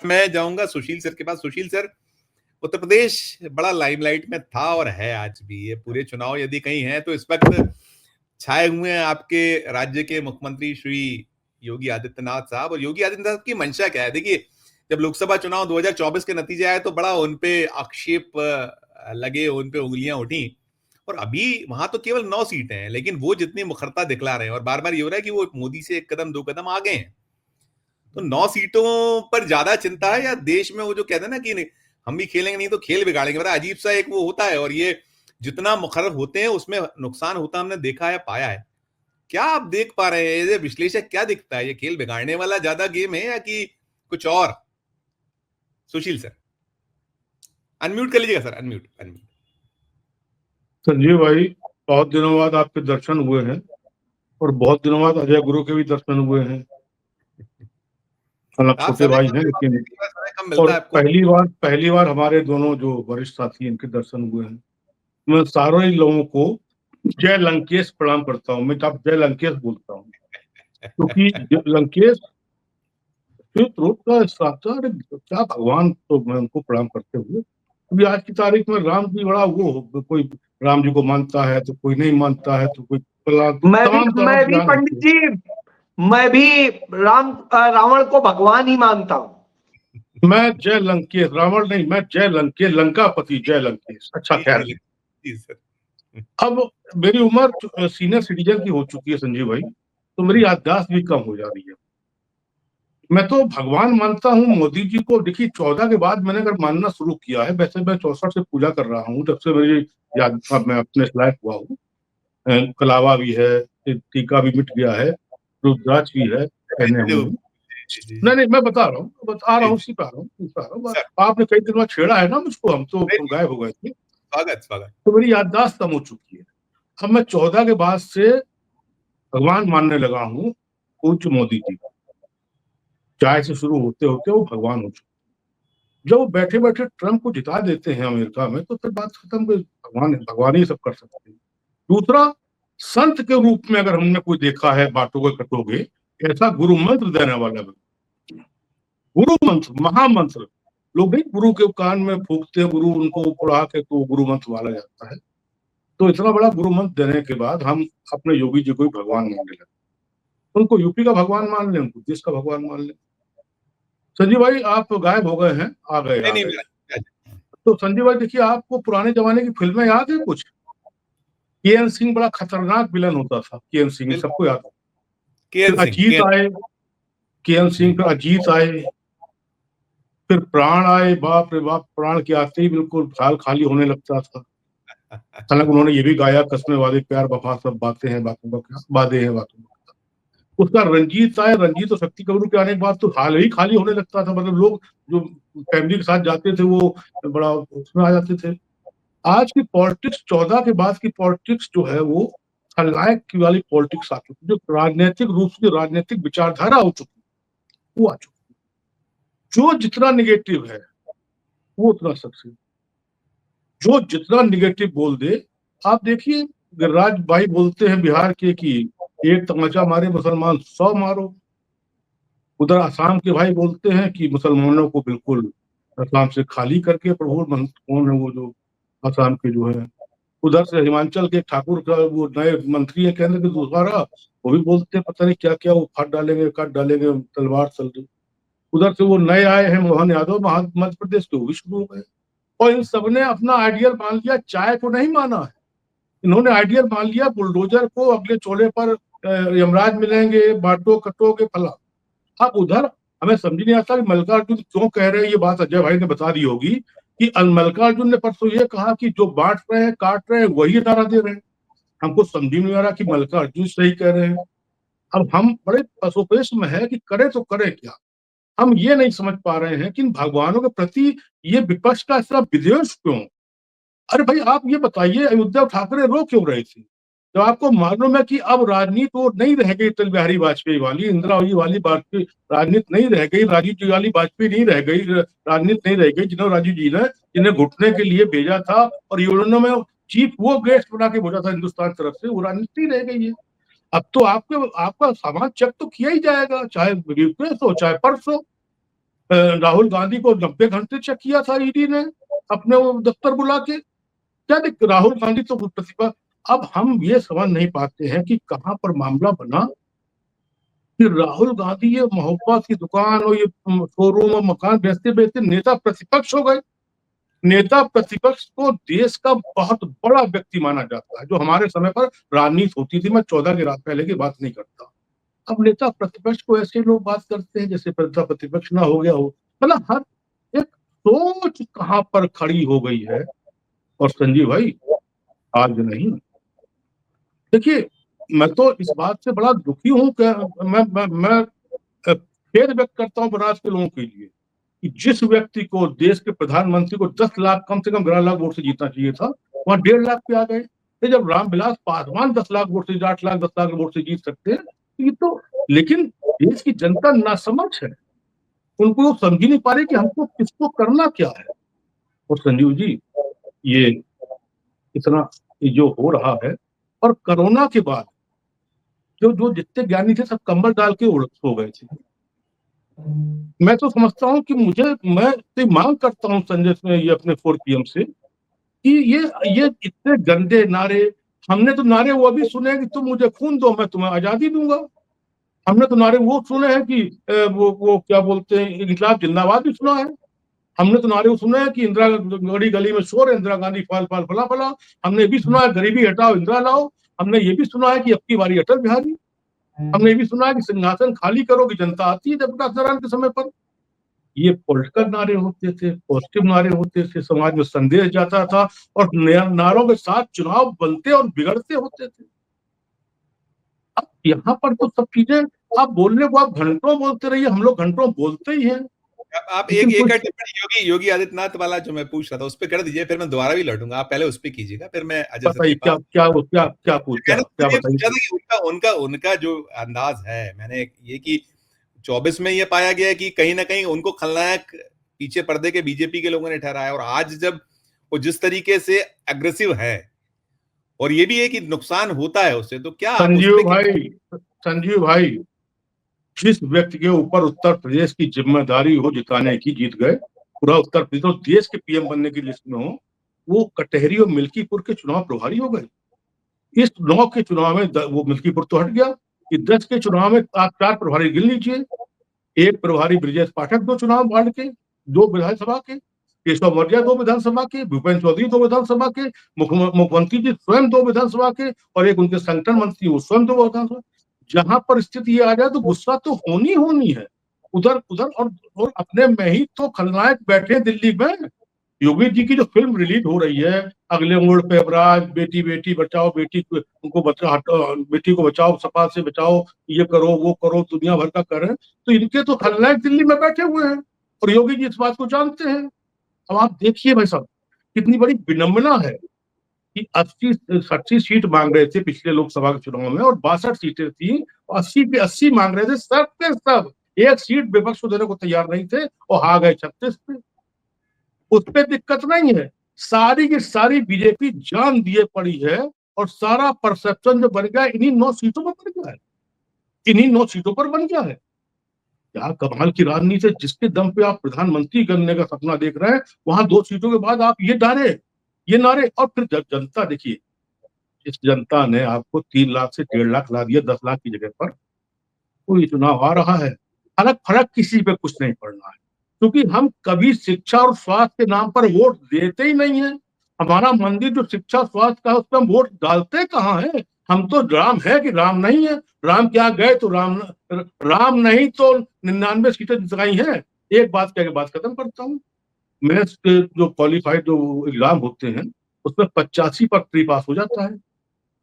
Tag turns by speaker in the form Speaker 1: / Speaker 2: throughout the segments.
Speaker 1: मैं जाऊंगा सुशील सर के पास। सुशील सर, उत्तर प्रदेश बड़ा लाइमलाइट में था और है आज भी। ये पूरे चुनाव यदि कहीं है तो इस वक्त छाए हुए हैं आपके राज्य के मुख्यमंत्री श्री योगी आदित्यनाथ साहब। और योगी आदित्यनाथ की मंशा क्या है? देखिए, जब लोकसभा चुनाव 2024 के नतीजे आए तो बड़ा उनपे आक्षेप लगे, उनपे उंगलियां उठी। और अभी वहां तो केवल 9 सीटें हैं, लेकिन वो जितनी मुखरता दिखला रहे हैं और बार बार ये हो रहा है कि वो मोदी से एक कदम दो कदम आगे हैं। तो 9 सीटों पर ज्यादा चिंता है, या देश में वो जो कहते हैं ना कि नहीं, हम भी खेलेंगे नहीं तो खेल बिगाड़ेंगे, बड़ा अजीब सा एक वो होता है। और ये जितना मुखर होते हैं उसमें नुकसान होता हमने देखा है, पाया है। क्या आप देख पा रहे हैं, ये विश्लेषक क्या दिखता है, ये खेल बिगाड़ने वाला ज्यादा गेम है या कि कुछ और? सुशील सर, अनम्यूट कर लीजिएगा सर, अनम्यूट अनम्यूट।
Speaker 2: संजीव भाई, बहुत दिनों बाद आपके दर्शन हुए हैं और बहुत दिनों बाद अजय गुरु के भी दर्शन हुए हैं।
Speaker 1: आप
Speaker 2: छोटे
Speaker 1: समय
Speaker 2: भाई
Speaker 1: कम
Speaker 2: हैं
Speaker 1: से
Speaker 2: लेकिन,
Speaker 1: समय कम
Speaker 2: और
Speaker 1: मिलता है आपको।
Speaker 2: पहली बार हमारे दोनों जो वरिष्ठ साथी इनके दर्शन हुए हैं। मैं सारे ही लोगों को जय लंकेश प्रणाम करता हूँ। मैं तो आप जय लंकेश बोलता हूँ क्योंकि लंकेश श्वेत रूप का साक्षात क्या भगवान, तो मैं उनको प्रणाम करते हुए अभी आज की तारीख में राम जी बड़ा वो, कोई राम जी को मानता है तो कोई नहीं मानता है, तो कोई
Speaker 3: मैं भी पंडित जी, मैं भी रावण को भगवान ही मानता हूँ।
Speaker 2: मैं जय लंकेश, रावण नहीं, मैं जय लंकेश, लंकापति जय लंकेश। अच्छा खैर, अब मेरी उम्र सीनियर सिटीजन की हो चुकी है संजीव भाई, तो मेरी याददाश्त भी कम हो जा रही है। मैं तो भगवान मानता हूँ मोदी जी को। देखिए, 14 के बाद मैंने अगर मानना शुरू किया है, वैसे मैं 64 से पूजा कर रहा हूँ, जब से मेरी याद मैं अपने लायक हुआ हूँ। कलावा भी है, टीका भी मिट गया है, रुद्राक्ष भी है पहने हुए। नहीं, मैं बता रहा हूँ, सिखा रहा हूँ। आपने कई दिन बाद छेड़ा है ना मुझको, हम तो गायब हो गए थे।
Speaker 1: स्वागत स्वागत।
Speaker 2: तो मेरी याददाश्त कम हो चुकी है। अब मैं 14 के बाद से भगवान मानने लगा हूँ पूज्य मोदी जी। चाय से शुरू होते होते वो भगवान हो चुके। जब वो बैठे बैठे ट्रंप को जिता देते हैं अमेरिका में, तो फिर बात खत्म। भगवान ही सब कर सकते हैं। दूसरा, संत के रूप में अगर हमने कोई देखा है बांटोगे कटोगे, ऐसा गुरु मंत्र देने वाला व्यक्ति। गुरु मंत्र, महामंत्र, लोग नहीं गुरु के कान में फूकते हैं, गुरु उनको पढ़ा के तो गुरु मंत्र वाला जाता है। तो इतना बड़ा गुरु मंत्र देने के बाद हम अपने योगी जी को ही भगवान मानने लगे। उनको यूपी का भगवान मान लें, उनको देश का भगवान मान लें। संजीव भाई, आप गायब हो गए हैं, आ गए। तो संजीव भाई देखिए, आपको पुराने जमाने की फिल्में याद है कुछ? के.एन. सिंह बड़ा खतरनाक विलन होता था। के.एन. सिंह सबको याद है। फिर अजीत आए, के.एन. सिंह, फिर अजीत आए, फिर प्राण आए। बाप रे बाप, प्राण के आते ही बिल्कुल साल खाली होने लगता था। हालांकि उन्होंने ये भी गाया, कसमें वादे प्यार वफा सब बातें हैं बातों का क्या, वादे हैं बातों का। उसका रंजीत आए, रंजीत और शक्ति कपूर के आने के बाद तो हाल ही खाली होने लगता था। मतलब लोग जो फैमिली के साथ जाते थे वो बड़ा उसमें आ जाते थे। आज की पॉलिटिक्स, 14 के बाद की पॉलिटिक्स जो है वो खलनायक की वाली पॉलिटिक्स आ चुकी, जो राजनीतिक रूप से राजनीतिक विचारधारा हो चुकी, वो आ चुकी। जो जितना निगेटिव है वो उतना सक्सेस, जो जितना निगेटिव बोल दे। आप देखिए, गिरिराज भाई बोलते हैं बिहार के कि एक तमाचा मारे मुसलमान 100 मारो। उधर आसाम के भाई बोलते हैं कि मुसलमानों को बिल्कुल आसाम से खाली करके, प्रधानमंत्री कौन है वो जो आसाम के जो है। उधर से हिमाचल के ठाकुर का वो नए मंत्री है केंद्र के दोबारा, वो भी बोलते हैं पता नहीं क्या क्या, वो फाड़ डालेंगे, काट डालेंगे, तलवार चल रही। उधर से वो नए आए हैं मोहन यादव मध्य प्रदेश के, वो भी शुरू हो गए। और इन सबने अपना आइडियल मान लिया, चाय को नहीं माना है। इन्होंने आइडियल मान लिया बुलडोजर को, अगले चोले पर यमराज मिलेंगे, बांटो कटोगे फला। अब उधर हमें समझ नहीं आता कि मल्लिकार्जुन क्यों कह रहे हैं। ये बात अजय भाई ने बता दी होगी कि मल्लिकार्जुन ने परसों ये कहा कि जो बांट रहे हैं काट रहे हैं वही नारा दे रहे हैं। हमको समझ नहीं आ रहा कि मल्लिकार्जुन सही कह रहे हैं। अब हम बड़े पसोपेश में है कि करे तो करे क्या। हम ये नहीं समझ पा रहे हैं कि इन भगवानों के प्रति ये विपक्ष का इतना विद्वेष क्यों। अरे भाई, आप ये बताइए, उद्धव ठाकरे रो क्यों रहे थे जब आपको मालूम है कि अब राजनीति वो नहीं रह गई, अटल बिहारी वाजपेयी वाली, इंदिरा जी वाली वाजपेयी राजनीति नहीं रह गई, राजीव जी वाली वाजपेयी नहीं रह गई, राजनीति नहीं रह गई जिन्होंने राजीव जी ने जिन्हें घुटने के लिए भेजा था और उन्होंने चीफ वो गेस्ट बना के भेजा था हिंदुस्तान तरफ से, वो राजनीति रह गई है। अब तो आपका सामान चेक तो किया ही जाएगा, चाहे रिप्लेस हो चाहे पर्स हो। राहुल गांधी को 90 घंटे चेक किया था ईडी ने अपने वो दफ्तर बुला के। क्या देख, राहुल गांधी तो प्रतिभा। अब हम ये समझ नहीं पाते हैं कि कहां पर मामला बना कि राहुल गांधी ये मोहब्बत की दुकान और ये शोरूम और मकान बेचते बेचते नेता प्रतिपक्ष हो गए। नेता प्रतिपक्ष को देश का बहुत बड़ा व्यक्ति माना जाता है, जो हमारे समय पर राजनीति होती थी। मैं 14 के रात पहले की बात नहीं करता। अब नेता प्रतिपक्ष को ऐसे लोग बात करते हैं जैसे नेता प्रतिपक्ष ना हो गया हो। मतलब हर एक सोच कहां पर खड़ी हो गई है। और संजीव भाई, आज नहीं, देखिए, मैं तो इस बात से बड़ा दुखी हूं कि मैं खेद व्यक्त करता हूं बनारस के लोगों के लिए कि जिस व्यक्ति को, देश के प्रधानमंत्री को 10 लाख, कम से कम 11 लाख वोट से जीतना चाहिए था, वहां 1.5 लाख पे आ गए। तो जब रामविलास पासवान 10 लाख वोट से, 8 लाख 10 लाख वोट से जीत सकते हैं, तो ये तो, लेकिन देश की जनता नासमझ है। उनको वो समझ ही नहीं पा रही कि हमको किसको करना क्या है। और संजीव जी, ये इतना जो हो रहा है, और कोरोना के बाद जो जो जितने ज्ञानी थे सब कंबल डाल के सो गए थे। मैं तो समझता हूँ कि मैं तो मांग करता हूँ संजय से, ये अपने 4 PM से, कि ये इतने गंदे नारे, हमने तो नारे वो अभी सुने हैं कि तुम मुझे खून दो मैं तुम्हें आजादी दूंगा। हमने तो नारे वो सुने हैं कि वो क्या बोलते हैं, इनकलाब जिंदाबाद भी सुना है। हमने तो नारे वो सुने हैं कि इंदिरा गली गली में शोर है, इंदिरा गांधी फाल फाल फला फला। हमने ये भी सुना है गरीबी हटाओ इंदिरा लाओ। हमने ये भी सुना है कि अब की बारी अटल बिहारी। हमने ये भी सुना है कि सिंहासन खाली करो कि जनता आती है जयप्रकाश नारायण के समय पर। ये पॉलिटिकल नारे होते थे, पॉजिटिव नारे होते थे, समाज में संदेश जाता था, और नारों के साथ चुनाव बनते और बिगड़ते होते थे। अब यहाँ पर तो सब चीजें, आप बोलने को आप घंटों बोलते रहिए, हम लोग घंटों बोलते ही हैं।
Speaker 1: आप
Speaker 2: लेकिन
Speaker 1: एक
Speaker 2: कुछ
Speaker 1: टिप्पणी योगी आदित्यनाथ वाला जो मैं पूछ रहा था उस पर कर दीजिए, फिर मैं दोबारा भी लौटूंगा। आप पहले उस पर कीजिएगा, फिर मैं अजय सर
Speaker 2: बताइए
Speaker 1: के
Speaker 2: क्या
Speaker 1: पास।
Speaker 2: क्या क्या क्या पूछा,
Speaker 1: मैंने
Speaker 2: क्या
Speaker 1: ये पूछा
Speaker 2: बताइए।
Speaker 1: था कि उनका उनका उनका जो अंदाज है, मैंने ये कि 24 में ये पाया गया कि कहीं ना कहीं उनको खलनायक पीछे पर्दे के बीजेपी के लोगों ने ठहराया, और आज जब वो जिस तरीके से अग्रेसिव है, और ये भी है कि नुकसान होता है उससे, तो क्या आप उस
Speaker 2: संजीव
Speaker 1: पे
Speaker 2: भाई, संजीव भाई, जिस व्यक्ति के ऊपर उत्तर प्रदेश की जिम्मेदारी हो जिताने की, जीत गए पूरा उत्तर प्रदेश और देश के PM बनने की लिस्ट में हो, वो कटहरी और मिल्कीपुर के चुनाव प्रभारी हो गए। इस 9 के चुनाव में वो मिल्कीपुर तो हट गया, कि 10 के चुनाव में आप 4 प्रभारी गिन लीजिए। एक प्रभारी ब्रिजेश पाठक 2 चुनाव वार्ड के, 2 विधानसभा के, केशव मौर्य 2 विधानसभा के, भूपेन्द्र चौधरी 2 विधानसभा के, मुख्यमंत्री जी स्वयं 2 विधानसभा के, और एक उनके संगठन मंत्री वो स्वयं 2 विधानसभा। जहां पर स्थिति ये आ जाए तो गुस्सा तो होनी होनी है। उधर उधर और अपने में ही तो खलनायक बैठे दिल्ली में। योगी जी की जो फिल्म रिलीज हो रही है, अगले मोड़ पे अबराज, बेटी बेटी बचाओ, उनको बचाओ, बेटी को बचाओ, सपा से बचाओ, ये करो वो करो, दुनिया भर का कर रहे हैं। तो इनके तो खलनायक दिल्ली में बैठे हुए हैं, और योगी जी इस बात को जानते हैं। अब आप देखिए भाई साहब, कितनी बड़ी विडंबना है कि 80-80 सीट मांग रहे थे पिछले लोकसभा के चुनाव में, और 62 सीटें थी, 80 पे 80 मांग रहे थे, सब के सब एक सीट विपक्ष को देने को तैयार नहीं थे, और हार गए 36 पे। उस पर दिक्कत नहीं है, सारी की सारी बीजेपी जान दिए पड़ी है, और सारा परसेप्शन जो बन गया इन्हीं 9 सीटों पर बन गया है, इन्हीं 9 सीटों पर बन गया है। क्या कमाल की राजनीति है, जिसके दम पे आप प्रधानमंत्री बनने का सपना देख रहे हैं, वहां 2 सीटों के बाद आप ये नारे, और फिर जनता देखिए, इस जनता ने आपको 3 लाख से 1.5 लाख ला दिया 10 लाख की जगह पर। कोई चुनाव आ रहा है, फर्क फर्क किसी पे कुछ नहीं पड़ना है, क्योंकि हम कभी शिक्षा और स्वास्थ्य के नाम पर वोट देते ही नहीं है। हमारा मंदिर जो शिक्षा स्वास्थ्य का है उस पर हम वोट डालते कहाँ है। हम तो राम है कि राम नहीं है, राम क्या गए तो राम नहीं तो 99 सीटें जिताई है। एक बात कह के बात खत्म करता हूँ। मेंस के जो क्वालिफाइड जो एग्जाम होते हैं उसमें 85 पर प्री पास हो जाता है।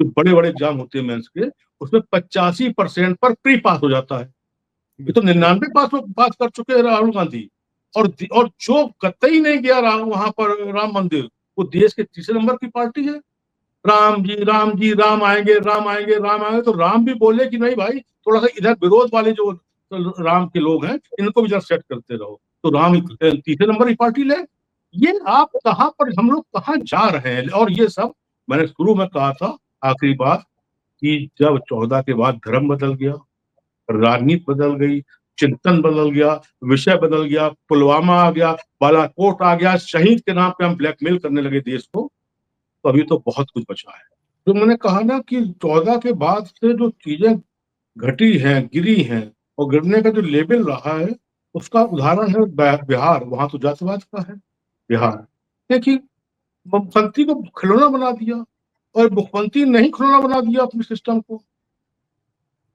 Speaker 2: जो बड़े बड़े एग्जाम होते हैं मेंस के, उसमें 85% पर प्री पास हो जाता है। ये तो 99 पास कर चुके हैं राहुल गांधी। और जो कतई नहीं गया वहां पर राम मंदिर, वो देश के तीसरे नंबर की पार्टी है। राम जी राम जी, राम आएंगे राम आएंगे राम आएंगे, तो राम भी बोले कि नहीं भाई, थोड़ा सा इधर विरोध वाले जो राम के लोग हैं इनको भी जरा सेट करते रहो, तो राम तीसरे नंबर की पार्टी ले। ये आप कहाँ पर, हम लोग कहाँ जा रहे हैं। और ये सब मैंने शुरू में कहा था, आखिरी बात, कि जब 14 के बाद धर्म बदल गया, राजनीति बदल गई, चिंतन बदल गया, विषय बदल गया, पुलवामा आ गया, बालाकोट आ गया, शहीद के नाम पे हम ब्लैकमेल करने लगे देश को, तो अभी तो बहुत कुछ बचा है। जो मैंने कहा ना कि 14 के बाद से जो चीजें घटी हैं, गिरी हैं और गिरने का जो लेवल रहा है, उसका उदाहरण है बिहार। वहां तो जातिवाद का है बिहार। देखिए, मुख्यमंत्री को खिलौना बना दिया, और मुख्यमंत्री नहीं खिलौना बना दिया अपने सिस्टम को।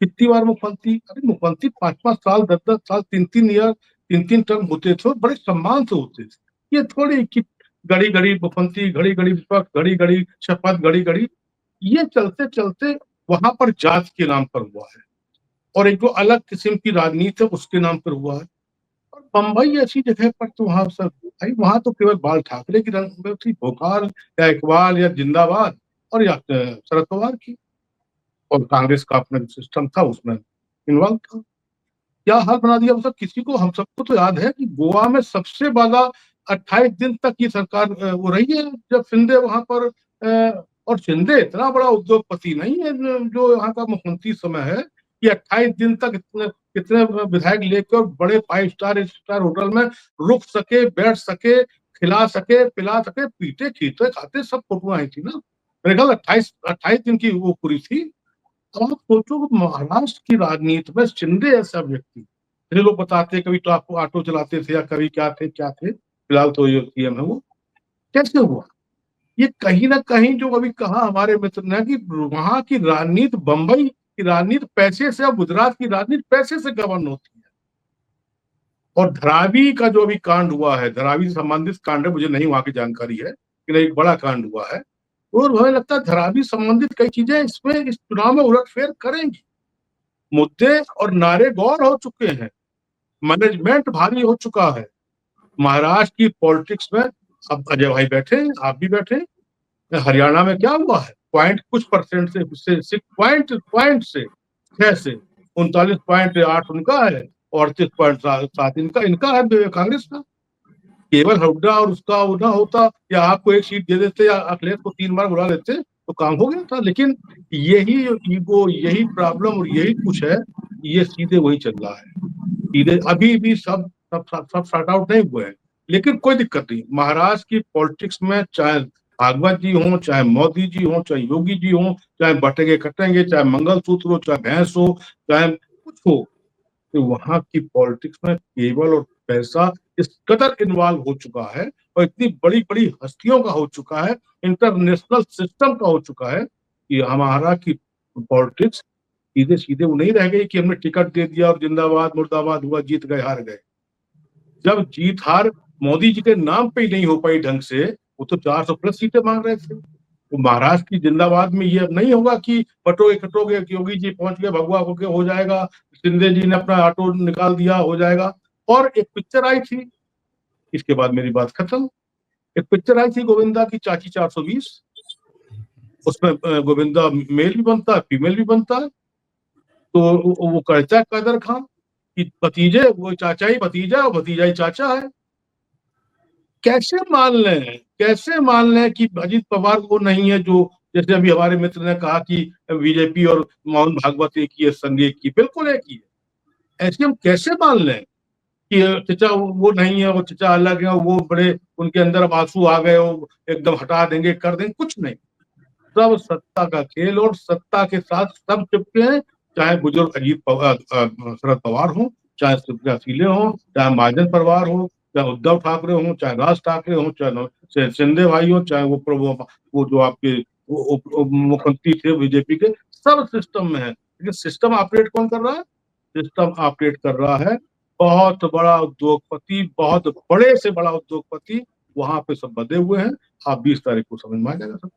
Speaker 2: कितनी बार मुख्यमंत्री, अरे मुख्यमंत्री 5-5 साल, 10-10 साल, 3-3 ईयर, 3-3 टर्म होते थे और बड़े सम्मान से होते थे। ये थोड़ी कि घड़ी घड़ी मुख्यमंत्री, घड़ी घड़ी विपक्ष, घड़ी घड़ी शपथ, घड़ी घड़ी, ये चलते चलते वहां पर जात के नाम पर हुआ है, और एक जो अलग किस्म की राजनीति है उसके नाम पर हुआ है। और बंबई ऐसी जगह पर तो वहां सब भाई, वहां तो केवल बाल ठाकरे की रंग में थी, भोकाल या इकबाल या जिंदाबाद, और या शरद पवार की, और कांग्रेस का अपना जो सिस्टम था उसमें इन्वॉल्व था। क्या हाल बना दिया मतलब किसी को, हम सबको तो याद है कि गोवा में सबसे ज्यादा 28 दिन तक ये सरकार वो रही है, जब शिंदे वहां पर और शिंदे इतना बड़ा उद्योगपति नहीं है जो यहाँ का मुख्यमंत्री समय है कि 28 दिन तक इतने कितने विधायक लेकर बड़े 5 स्टार स्टार होटल में रुक सके, बैठ सके, खिला सके, पिला सके, पीटे खींचे खाते, सब फोटो आई थी ना। मेरे ख्याल 28 दिन की वो पूरी थी। अब आप सोचो महाराष्ट्र की राजनीति में शिंदे ऐसा व्यक्ति, ये लोग बताते हैं कभी तो आपको ऑटो चलाते थे या कभी क्या थे, फिलहाल तो ये सीएम है, वो कैसे हुआ? ये कहीं ना कहीं जो अभी कहा हमारे मित्र ने कि वहां की राजनीति, बंबई की राजनीति पैसे से और गुजरात की राजनीति पैसे से गवर्न होती है। और धारावी का जो अभी कांड हुआ है, धारावी से संबंधित कांड है, मुझे नहीं वहां की जानकारी है, लेकिन एक बड़ा कांड हुआ है, और मुझे लगता है धारावी संबंधित कई चीजें इसमें इस चुनाव में उलटफेर करेंगी। मुद्दे और नारे गौर हो चुके हैं, मैनेजमेंट भारी हो चुका है महाराष्ट्र की पॉलिटिक्स में। अब अजय भाई बैठे, आप भी बैठे, हरियाणा में क्या हुआ है, पॉइंट कुछ परसेंट से पॉइंट से 6 से 39.8 उनका है, और 38.7 इनका है कांग्रेस का। केवल हुड्डा और उसका ना होता, या आपको एक सीट दे देते या अखिलेश को 3 बार बुला लेते तो काम हो गया था। लेकिन यही ईगो, यही प्रॉब्लम और यही कुछ है, ये सीधे वही चल रहा है। सीधे अभी भी सब सॉर्ट आउट नहीं हुए हैं, लेकिन कोई दिक्कत नहीं। महाराष्ट्र की पॉलिटिक्स में चाहे भागवत जी हो, चाहे मोदी जी हो, चाहे योगी जी हो, चाहे बटेंगे कटेंगे, चाहे मंगलसूत्र हो, चाहे भैंस हो, चाहे कुछ हो, तो वहां की पॉलिटिक्स में केवल और पैसा इस कदर इन्वॉल्व हो चुका है, और इतनी बड़ी बड़ी हस्तियों का हो चुका है, इंटरनेशनल सिस्टम का हो चुका है, कि हमारा की पॉलिटिक्स सीधे सीधे वो नहीं रह गई कि हमने टिकट दे दिया और जिंदाबाद मुर्दाबाद हुआ, जीत गए हार गए। जब जीत हार मोदी जी के नाम पे ही नहीं हो पाई ढंग से, वो तो 400 प्लस सीटें मांग रहे थे। तो महाराष्ट्र की जिंदाबाद में ये अब नहीं होगा कि बटोगे कटोगे, योगी जी पहुंच गए, भगवा होके हो जाएगा, शिंदे जी ने अपना ऑटो निकाल दिया, हो जाएगा। और एक पिक्चर आई थी, इसके बाद मेरी बात खत्म। एक पिक्चर आई थी गोविंदा की, चाची 420, उसमें गोविंदा मेल भी बनता है, फीमेल भी बनता है। तो वो कहता है कादर खान कि भतीजे, वो चाचा ही भतीजा और भतीजा ही चाचा है। कैसे मान लें कि अजीत पवार वो नहीं है जो, जैसे अभी हमारे मित्र ने कहा कि बीजेपी और मोहन भागवत एक ही है, संघ एक ही, बिल्कुल एक ही है। ऐसे हम कैसे मान लें कि चचा वो नहीं है, वो चचा अलग है, वो बड़े उनके अंदर अब आंसू आ गए, वो एकदम हटा देंगे, कर देंगे, कुछ नहीं। सब सत्ता का खेल, और सत्ता के साथ सब चिपके हैं, चाहे बुजुर्ग अजीत पवार, शरद पवार हो, चाहे सुप्रिया सुले हो, चाहे महाजन परिवार हो, चाहे उद्धव ठाकरे हो, चाहे राज ठाकरे हो, चाहे शिंदे भाई हो, चाहे वो जो आपके मुख्यमंत्री थे बीजेपी के, सब सिस्टम में है। लेकिन सिस्टम ऑपरेट कौन कर रहा है? सिस्टम ऑपरेट कर रहा है बहुत बड़ा उद्योगपति, बहुत बड़े से बड़ा उद्योगपति, वहां पे सब बंधे हुए हैं। आप 20 तारीख को समझ में आ जाएगा सब।